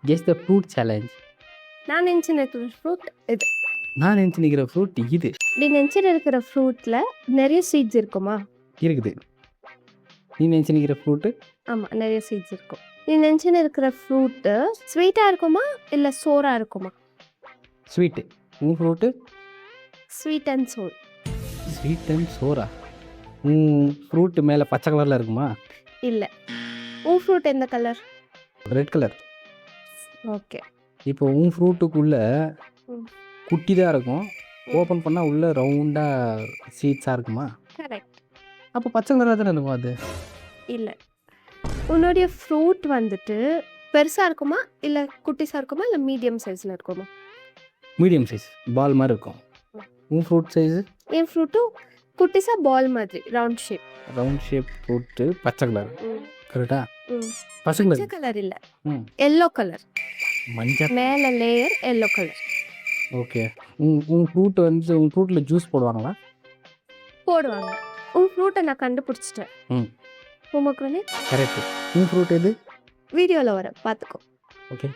Guess the fruit challenge. நான் நினச்சிருக்கிற fruit இது. நான் நினச்சி நிற்கிற ஃப்ரூட் இது நீ நினச்சிட்டு இருக்கிற ஃப்ரூட்டில் நிறைய சீட்ஸ் இருக்குமா? இருக்குது. நீ நினச்சி நிற்கிற ஃப்ரூட்டு ஆமாம், நிறைய சீட்ஸ் இருக்கும். நீ நினச்சின்னு இருக்கிற ஃப்ரூட்டு ஸ்வீட்டாக இருக்குமா இல்லை சோறாக இருக்குமா? ஸ்வீட்டு. உன் fruit sweet and sour. Sweet and சோறா? உன் ஃப்ரூட்டு மேலே பச்சை கலரில் இருக்குமா? இல்லை. உன் ஃப்ரூட் எந்த கலர்? Red colour. ஓகே. இப்போ உன் ஃப்ரூட்டுக்குள்ளே ம். குட்டி தான் இருக்கும், ஓப்பன் பண்ணால் உள்ளே ரவுண்டாக சீட்ஸாக இருக்குமா? கரெக்ட். அப்போ பச்சை கலராக தானே இருக்கும் அது. இல்லை, உன்னுடைய ஃப்ரூட் வந்துட்டு பெருசாக இருக்குமா இல்லை குட்டிஸாக இருக்குமா இல்லை மீடியம் சைஸில் இருக்குமா? மீடியம் சைஸ் பால் மாதிரி இருக்கும். உன் ஃப்ரூட் சைஸு? என் ஃப்ரூட்டும் குட்டிஸாக பால் மாதிரி round shape. Round shape fruit பச்சை கலர். கரெக்டா? ம். பச்சை பச்சை கலர். கலர் இல்லை, ம். Yellow colour. மஞ்சள். மேலே லேயர் எல்லோ கலர். ஓகே. உன் ஃப்ரூட்டு வந்து உன் ஃப்ரூட்டில் ஜூஸ் போடுவாங்களா? போடுவாங்க. உன் ஃப்ரூட்டை நான் கண்டுபிடிச்சிட்டேன். ம். உமக்கு வந்து கரெக்டு. உன் ஃப்ரூட் எது? வீடியோவில் வர பார்த்துக்கோ. ஓகே.